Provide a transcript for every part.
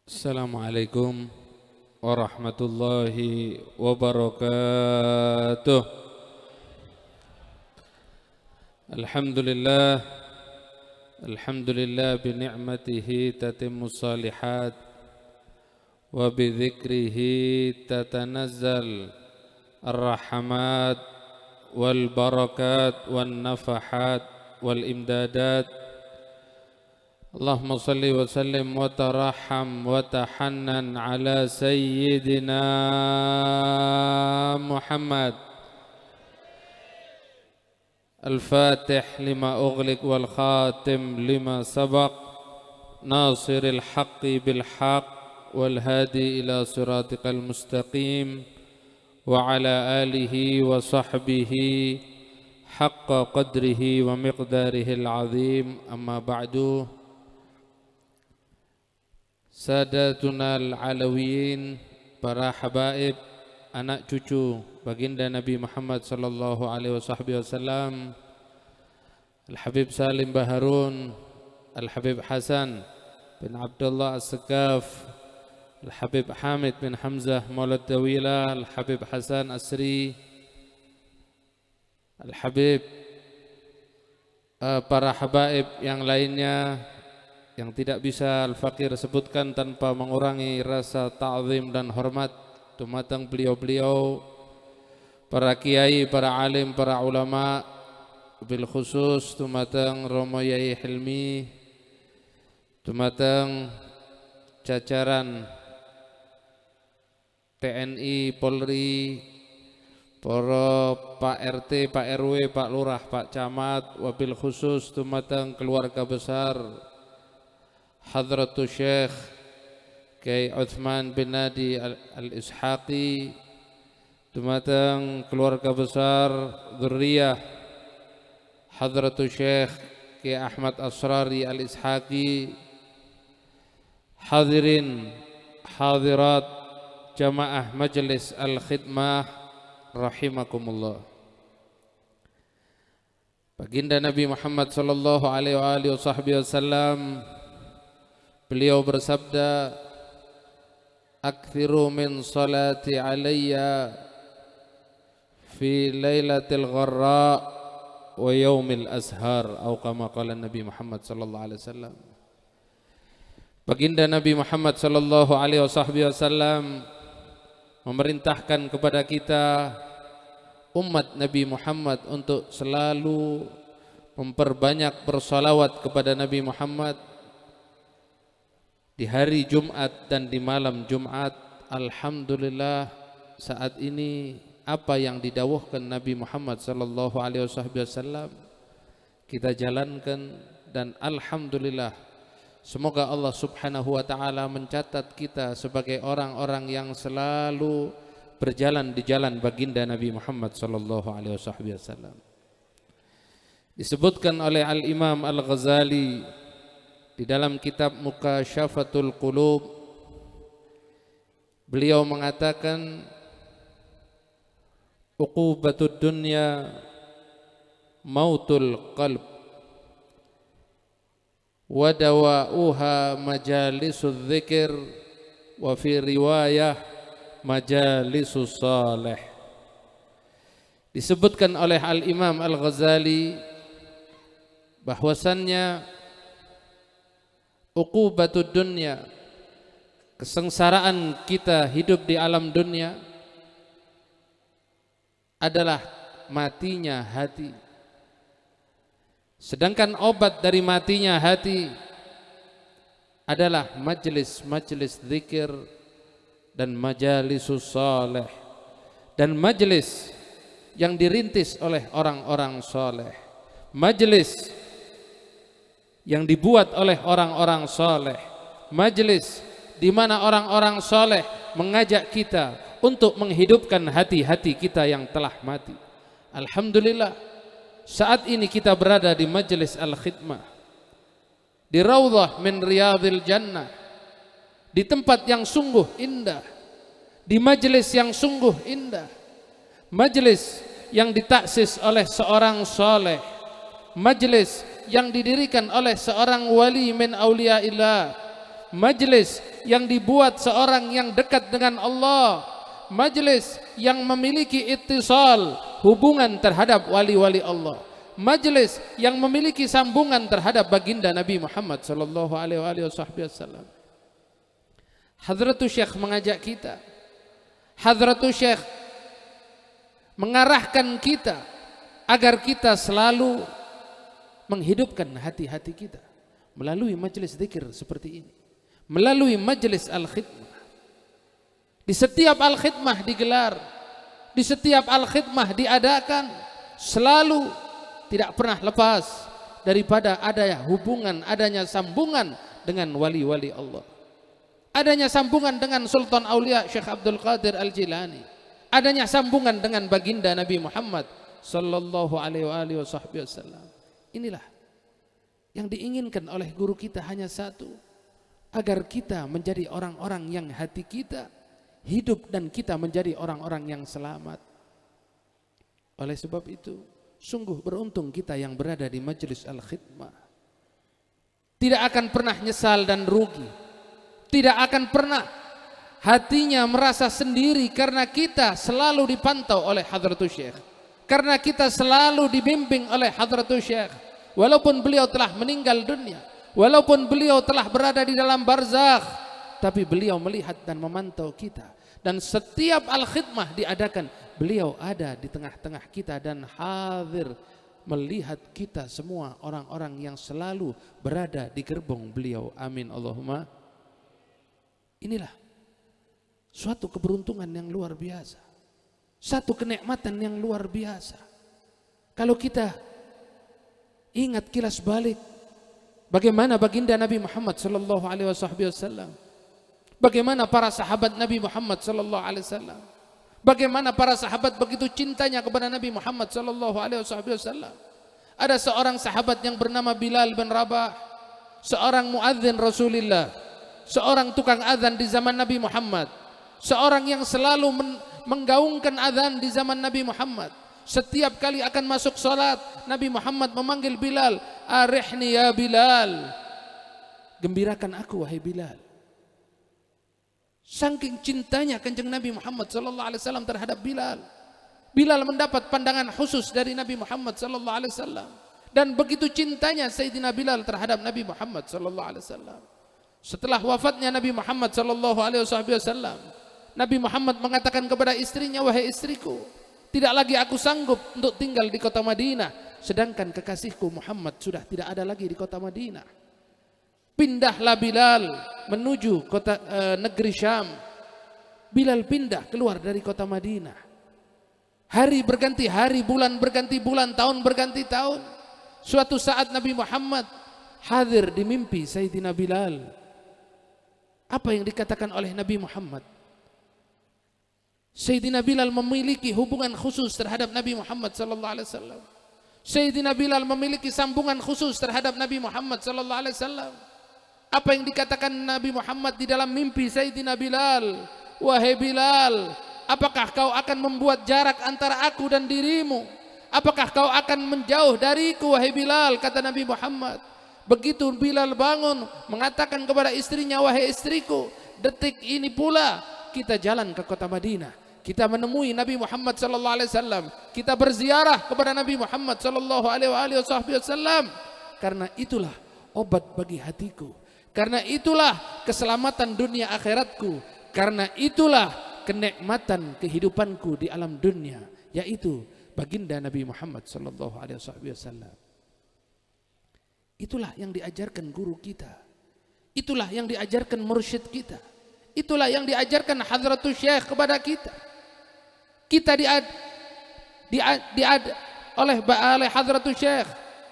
Assalamualaikum warahmatullahi wabarakatuh. Alhamdulillah, alhamdulillah bi ni'matihi tatimmus salihat wa bi dzikrihi tatanazzal ar-rahmat wal barakat wan nafahat wal imdadat. Allahumma salli wa sallim wa tarahham wa tahannan ala sayyidina Muhammad al-fatih lima ughliq wal khatim lima sabaq nasiril haqqi bil haqq wal hadi ila siratikal mustaqim wa ala alihi wa sahbihi haqqa qadrihi wa miqdarihil azim. Amma ba'du. Sadatuna al-alawiyin, para habaib, anak cucu baginda Nabi Muhammad sallallahu alaihi wasallam, Al-Habib Salim Baharun, Al-Habib Hasan bin Abdullah As-Sekaf, Al-Habib Hamid bin Hamzah Maulad Dawila, Al-Habib Hasan Asri, Al-Habib, para habaib yang lainnya yang tidak bisa Al-Fakir sebutkan tanpa mengurangi rasa ta'zim dan hormat dumateng beliau-beliau, para kiai, para alim, para ulama, bil khusus dumateng Romo Yai Hilmi, dumateng jajaran TNI, Polri, para Pak RT, Pak RW, Pak Lurah, Pak Camat, wabil khusus dumateng keluarga besar Hadratus Syekh Kiai Uthman bin Nadi Al-Ishaqi, dumateng keluarga besar dzurriyyah Hadratus Syekh Kiai Ahmad Asrari Al-Ishaqi, hadirin hadirat jamaah Majelis Al-Khidmah rahimakumullah. Baginda Nabi Muhammad sallallahu alaihi wasallam, beliau bersabda, "Aktsiru min salati alayya fi lailatil gharra wa yaumil azhar," atau kama qala Nabi Muhammad sallallahu alaihi wasallam. Baginda Nabi Muhammad sallallahu alaihi wasallam memerintahkan kepada kita umat Nabi Muhammad untuk selalu memperbanyak bersalawat kepada Nabi Muhammad di hari Jumat dan di malam Jumat. Alhamdulillah, saat ini apa yang didawuhkan Nabi Muhammad sallallahu alaihi wasallam kita jalankan, dan alhamdulillah semoga Allah Subhanahu wa taala mencatat kita sebagai orang-orang yang selalu berjalan di jalan baginda Nabi Muhammad sallallahu alaihi wasallam. Disebutkan oleh Al-Imam Al-Ghazali di dalam kitab Mukasyafatul Qulub, beliau mengatakan, uqubatud dunya mautul qalb wa dawa'uha majalisudz dzikr wa fi riwayah majalisus salih. Disebutkan oleh Al-Imam Al-Ghazali bahwasannya uqubatud dunya, kesengsaraan kita hidup di alam dunia adalah matinya hati. Sedangkan obat dari matinya hati adalah majelis-majelis zikir dan majalisus saleh, dan majelis yang dirintis oleh orang-orang saleh, majelis yang dibuat oleh orang-orang soleh, majelis di mana orang-orang soleh mengajak kita untuk menghidupkan hati-hati kita yang telah mati. Alhamdulillah, saat ini kita berada di majelis Al-Khidmah, di raudhah min riyadhil jannah, di tempat yang sungguh indah, di majelis yang sungguh indah, majelis yang ditaksis oleh seorang soleh, majelis yang didirikan oleh seorang wali min auliyaillah, majelis yang dibuat seorang yang dekat dengan Allah, majelis yang memiliki ittisal, hubungan terhadap wali-wali Allah, majelis yang memiliki sambungan terhadap baginda Nabi Muhammad sallallahu alaihi wasallam. Hadratus Syekh mengajak kita, Hadratus Syekh mengarahkan kita agar kita selalu menghidupkan hati-hati kita melalui majelis zikir seperti ini, melalui majelis al-khidmah. Di setiap al-khidmah digelar, di setiap al-khidmah diadakan, selalu tidak pernah lepas daripada adanya hubungan, adanya sambungan dengan wali-wali Allah, adanya sambungan dengan Sultan Aulia Syekh Abdul Qadir Al-Jilani, adanya sambungan dengan baginda Nabi Muhammad sallallahu alaihi wasallam. Inilah yang diinginkan oleh guru kita, hanya satu, agar kita menjadi orang-orang yang hati kita hidup dan kita menjadi orang-orang yang selamat. Oleh sebab itu, sungguh beruntung kita yang berada di majelis al-khidmah. Tidak akan pernah nyesal dan rugi, tidak akan pernah hatinya merasa sendiri, karena kita selalu dipantau oleh Hadratus Syekh, karena kita selalu dibimbing oleh Hadratus Syekh. Walaupun beliau telah meninggal dunia, walaupun beliau telah berada di dalam barzakh, tapi beliau melihat dan memantau kita. Dan setiap al-khidmah diadakan, beliau ada di tengah-tengah kita dan hadir melihat kita semua orang-orang yang selalu berada di gerbong beliau. Amin Allahumma. Inilah suatu keberuntungan yang luar biasa, satu kenikmatan yang luar biasa. Kalau kita ingat kilas balik bagaimana baginda Nabi Muhammad sallallahu alaihi wasallam, bagaimana para sahabat Nabi Muhammad sallallahu alaihi wasallam, bagaimana para sahabat begitu cintanya kepada Nabi Muhammad sallallahu alaihi wasallam. Ada seorang sahabat yang bernama Bilal bin Rabah, seorang muadzin Rasulullah, seorang tukang azan di zaman Nabi Muhammad, seorang yang selalu menggaungkan azan di zaman Nabi Muhammad. Setiap kali akan masuk salat, Nabi Muhammad memanggil Bilal, "Arihni ya Bilal." Gembirakan aku wahai Bilal. Saking cintanya Kanjeng Nabi Muhammad sallallahu alaihi wasallam terhadap Bilal. Bilal mendapat pandangan khusus dari Nabi Muhammad sallallahu alaihi wasallam, dan begitu cintanya Sayyidina Bilal terhadap Nabi Muhammad sallallahu alaihi wasallam. Setelah wafatnya Nabi Muhammad sallallahu alaihi wasallam, Nabi Muhammad mengatakan kepada istrinya, "Wahai istriku, tidak lagi aku sanggup untuk tinggal di kota Madinah, sedangkan kekasihku Muhammad sudah tidak ada lagi di kota Madinah. Pindahlah Bilal menuju kota negeri Syam." Bilal pindah keluar dari kota Madinah. Hari berganti hari, bulan berganti bulan, tahun berganti tahun. Suatu saat Nabi Muhammad hadir di mimpi Sayyidina Bilal. Apa yang dikatakan oleh Nabi Muhammad? Sayyidina Bilal memiliki hubungan khusus terhadap Nabi Muhammad sallallahu alaihi wasallam. Sayyidina Bilal memiliki sambungan khusus terhadap Nabi Muhammad sallallahu alaihi wasallam. Apa yang dikatakan Nabi Muhammad di dalam mimpi Sayyidina Bilal? "Wahai Bilal, apakah kau akan membuat jarak antara aku dan dirimu? Apakah kau akan menjauh dariku wahai Bilal?" kata Nabi Muhammad. Begitu Bilal bangun, mengatakan kepada istrinya, "Wahai istriku, detik ini pula kita jalan ke kota Madinah. Kita menemui Nabi Muhammad sallallahu alaihi wasallam. Kita berziarah kepada Nabi Muhammad sallallahu alaihi wasallam. Karena itulah obat bagi hatiku. Karena itulah keselamatan dunia akhiratku. Karena itulah kenikmatan kehidupanku di alam dunia, yaitu baginda Nabi Muhammad sallallahu alaihi wasallam." Itulah yang diajarkan guru kita. Itulah yang diajarkan mursyid kita. Itulah yang diajarkan Hadratus Syekh kepada kita. Kita oleh Hadratus Syekh,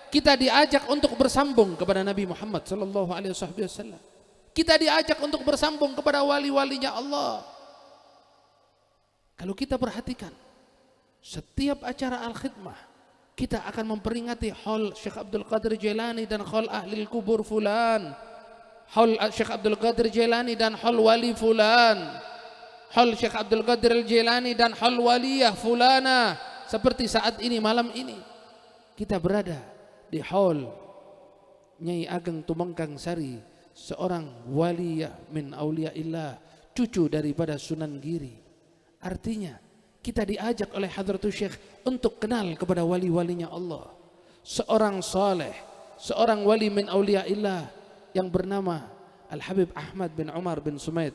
kita diajak untuk bersambung kepada Nabi Muhammad sallallahu alaihi wasallam. Kita diajak untuk bersambung kepada wali-walinya Allah. Kalau kita perhatikan setiap acara al-khidmah, kita akan memperingati haul Syekh Abdul Qadir Jailani dan haul ahli kubur fulan, haul Syekh Abdul Qadir Jailani dan haul wali fulan, haul Syekh Abdul Qadir Jailani dan haul waliyah fulana. Seperti saat ini, malam ini kita berada di haul Nyai Ageng Tumengkang Sari seorang waliyah min auliyaillah, cucu daripada Sunan Giri. Artinya kita diajak oleh Hadratus Syekh untuk kenal kepada wali-walinya Allah. Seorang saleh, seorang wali min auliyaillah yang bernama Al-Habib Ahmad bin Umar bin Sumaid,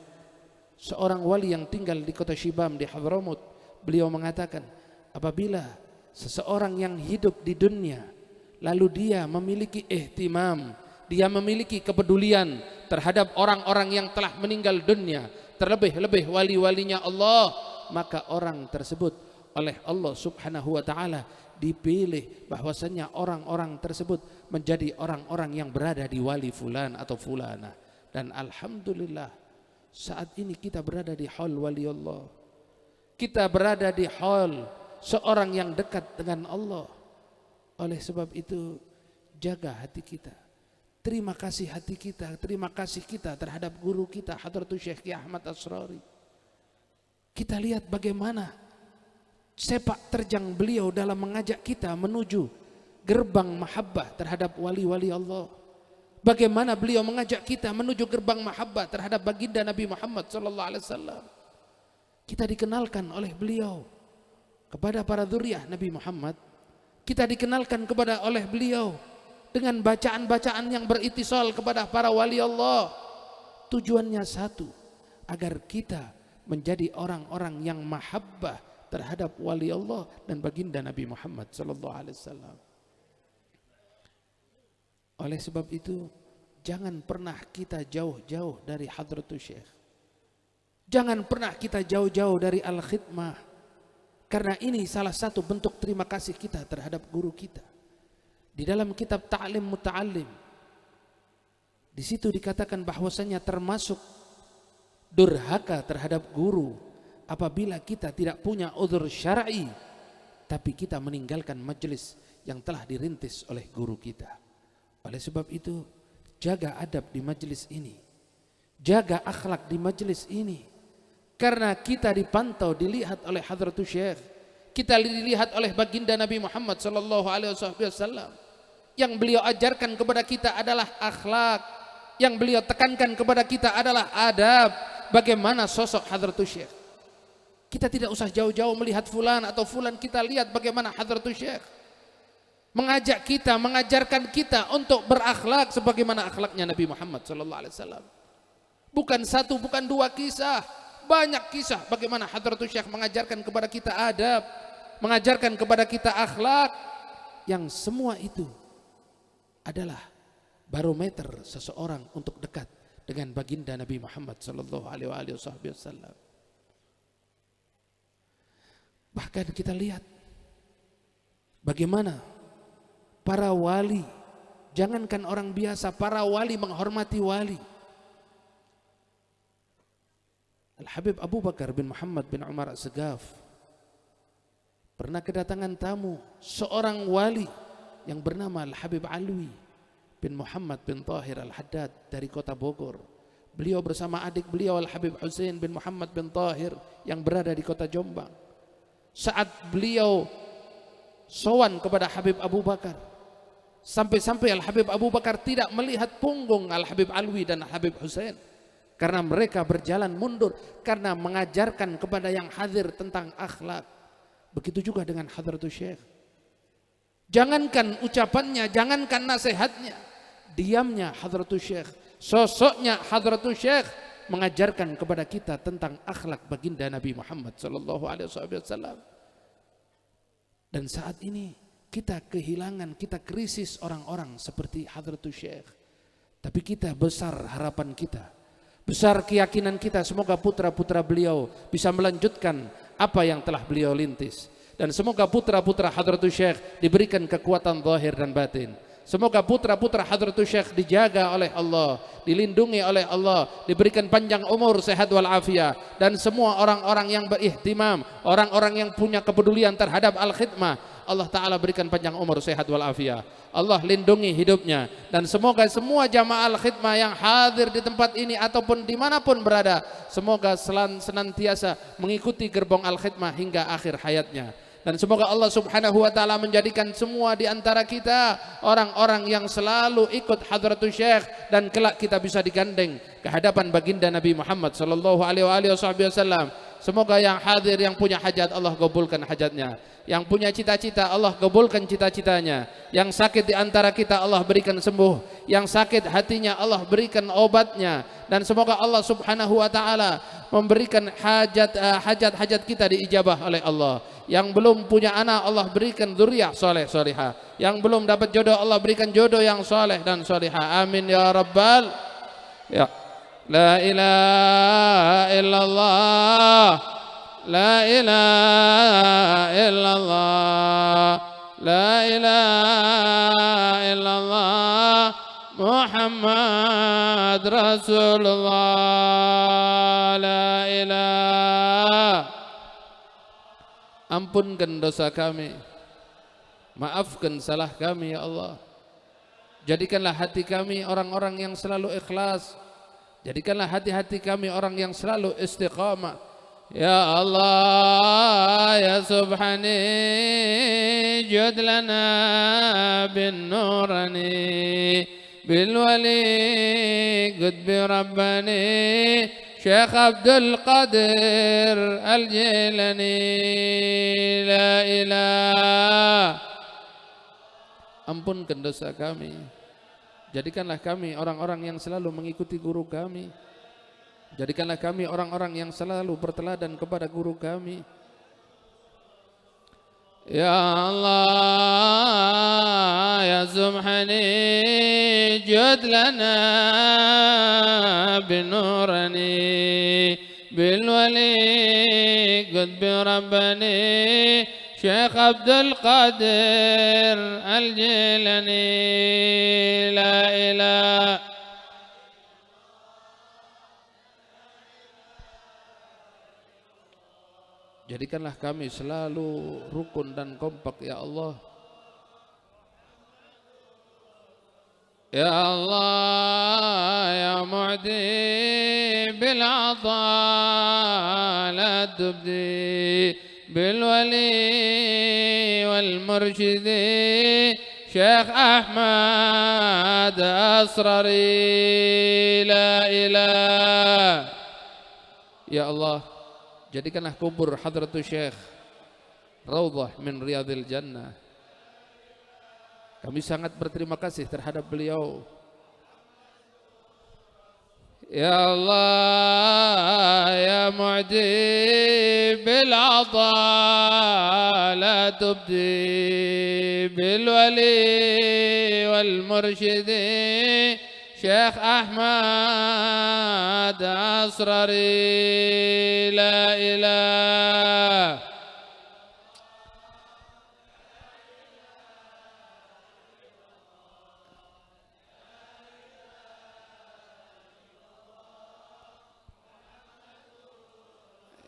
seorang wali yang tinggal di kota Shibam di Hadramut. Beliau mengatakan, apabila seseorang yang hidup di dunia lalu dia memiliki ihtimam, dia memiliki kepedulian terhadap orang-orang yang telah meninggal dunia, terlebih-lebih wali-walinya Allah, maka orang tersebut oleh Allah Subhanahu wa taala dipilih bahwasanya orang-orang tersebut menjadi orang-orang yang berada di wali fulan atau fulana. Dan alhamdulillah saat ini kita berada di hal wali Allah. Kita berada di hal seorang yang dekat dengan Allah. Oleh sebab itu jaga hati kita. Terima kasih hati kita, terima kasih kita terhadap guru kita Hadratus Syekh Ki Ahmad Asrari. Kita lihat bagaimana sepak terjang beliau dalam mengajak kita menuju gerbang mahabbah terhadap wali-wali Allah. Bagaimana beliau mengajak kita menuju gerbang mahabbah terhadap baginda Nabi Muhammad sallallahu alaihi wasallam. Kita dikenalkan oleh beliau kepada para dzurriyyah Nabi Muhammad. Kita dikenalkan oleh beliau dengan bacaan-bacaan yang beritisal kepada para wali Allah. Tujuannya satu, agar kita menjadi orang-orang yang mahabbah terhadap wali Allah dan baginda Nabi Muhammad sallallahu alaihi wasallam. Oleh sebab itu, jangan pernah kita jauh-jauh dari Hadratus Syekh. Jangan pernah kita jauh-jauh dari Al-Khidmah. Karena ini salah satu bentuk terima kasih kita terhadap guru kita. Di dalam kitab Ta'lim Muta'allim, di situ dikatakan bahwasanya termasuk durhaka terhadap guru apabila kita tidak punya uzur syar'i, tapi kita meninggalkan majelis yang telah dirintis oleh guru kita. Oleh sebab itu, jaga adab di majelis ini, jaga akhlak di majelis ini. Karena kita dipantau, dilihat oleh Hadratus Syekh, kita dilihat oleh baginda Nabi Muhammad sallallahu alaihi wasallam. Yang beliau ajarkan kepada kita adalah akhlak, yang beliau tekankan kepada kita adalah adab. Bagaimana sosok Hadratus Syekh? Kita tidak usah jauh-jauh melihat fulan atau fulan, kita lihat bagaimana Hadratus Syekh mengajak kita, mengajarkan kita untuk berakhlak sebagaimana akhlaknya Nabi Muhammad sallallahu alaihi wasallam. Bukan satu, bukan dua kisah, banyak kisah bagaimana Hadratus Syekh mengajarkan kepada kita adab, mengajarkan kepada kita akhlak, yang semua itu adalah barometer seseorang untuk dekat dengan baginda Nabi Muhammad sallallahu alaihi wasallam. Bahkan kita lihat bagaimana para wali, jangankan orang biasa, para wali menghormati wali. Al-Habib Abu Bakar bin Muhammad bin Umar As-Segaf pernah kedatangan tamu seorang wali yang bernama Al-Habib Alwi bin Muhammad bin Tahir Al-Haddad dari kota Bogor. Beliau bersama adik beliau Al-Habib Husain bin Muhammad bin Tahir yang berada di kota Jombang. Saat beliau sowan kepada Habib Abu Bakar, sampai-sampai Al-Habib Abu Bakar tidak melihat punggung Al-Habib Alwi dan Al-Habib Husain, karena mereka berjalan mundur karena mengajarkan kepada yang hadir tentang akhlak. Begitu juga dengan Hadratus Syekh. Jangankan ucapannya, jangankan nasihatnya, diamnya Hadratus Syekh, sosoknya Hadratus Syekh mengajarkan kepada kita tentang akhlak baginda Nabi Muhammad sallallahu alaihi wasallam. Dan saat ini kita kehilangan, kita krisis orang-orang seperti Hadratus Syekh. Tapi kita besar harapan kita, besar keyakinan kita, semoga putra-putra beliau bisa melanjutkan apa yang telah beliau lintis. Dan semoga putra-putra Hadratus Syekh diberikan kekuatan zahir dan batin. Semoga putra-putra Hadratus Syekh dijaga oleh Allah, dilindungi oleh Allah, diberikan panjang umur, sehat walafiat. Dan semua orang-orang yang berihtimam, orang-orang yang punya kepedulian terhadap al-khidmah, Allah Ta'ala berikan panjang umur, sehat walafiat. Allah lindungi hidupnya. Dan semoga semua jamaah al-khidmah yang hadir di tempat ini ataupun dimanapun berada, semoga senantiasa mengikuti gerbong al-khidmah hingga akhir hayatnya. Dan semoga Allah Subhanahu wa taala menjadikan semua di antara kita orang-orang yang selalu ikut hadratus Syekh, dan kelak kita bisa digandeng ke hadapan baginda Nabi Muhammad sallallahu alaihi wasallam. Semoga yang hadir yang punya hajat Allah kabulkan hajatnya, yang punya cita-cita Allah kabulkan cita-citanya, yang sakit di antara kita Allah berikan sembuh, yang sakit hatinya Allah berikan obatnya, dan semoga Allah Subhanahu wa taala memberikan hajat-hajat kita diijabah oleh Allah. Yang belum punya anak Allah berikan dzurriyyah saleh salihah, yang belum dapat jodoh Allah berikan jodoh yang saleh dan salihah. Amin ya rabbal ya. La ilaha illallah, la ilaha illallah, la ilaha illallah, Muhammad Rasulullah, la ilaha. Ampunkan dosa kami, maafkan salah kami ya Allah. Jadikanlah hati kami orang-orang yang selalu ikhlas. Jadikanlah hati-hati kami orang yang selalu istiqamah. Ya Allah ya Subhani jud lana bin nurani bil wali qutbi rabbani Syekh Abdul Qadir Al-Jilani, la ilaha. Ampunkan dosa kami. Jadikanlah kami orang-orang yang selalu mengikuti guru kami. Jadikanlah kami orang-orang yang selalu berteladan kepada guru kami. Ya Allah ya Subhani jud lana binurani bil wali qutbi rabbani Syekh Abdul Qadir Al-Jilani, la ilaha. Jadikanlah kami selalu rukun dan kompak ya Allah. Ya Allah ya Mu'ti bil 'ata la tubdi bil wali wal mursyidi Syekh Ahmad Asrari, la ilaha. Ya Allah, jadikanlah kubur hadratus Syekh raudhah min riyadil jannah. Kami sangat berterima kasih terhadap beliau. Ya Allah ya Mu'ti bil 'ata la tubdi bil wali wal mursyidi Syekh Ahmad Asrari, la ilaha.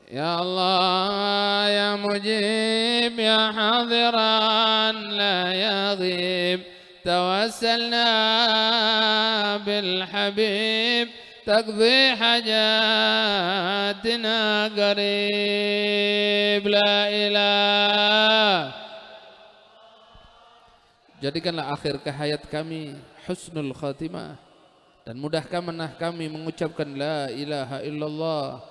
Ya Allah ya Mujib ya hadiran la yaghib tawassalna bil habib taqdi hajatina qarib, la ilaha. Jadikanlah akhir hayat kami husnul khatimah, dan mudahkanlah kami mengucapkan la ilaha illallah.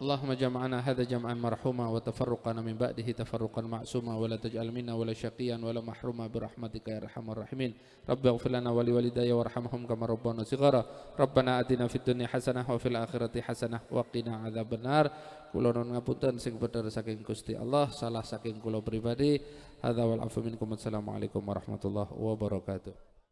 Allahumma jam'ana hadha jam'an marhuma wa tafarruqana min ba'dihi tafarruqan ma'suma wa la taj'al minna wa la syaqiyan wa la mahruma birahmatika ya arhamar rahimin. Rabbi ighfir lana wa liwalidayya warhamhum kama rabbana shighara. Rabbana atina fid dunya hasanah wa fil akhirati hasanah wa qina adzabannar. Kula nuwun ngapunten sing bener saking Gusti Allah, salah saking kula pribadi. Hadza wal afu minkum. Assalamualaikum warahmatullahi wabarakatuh.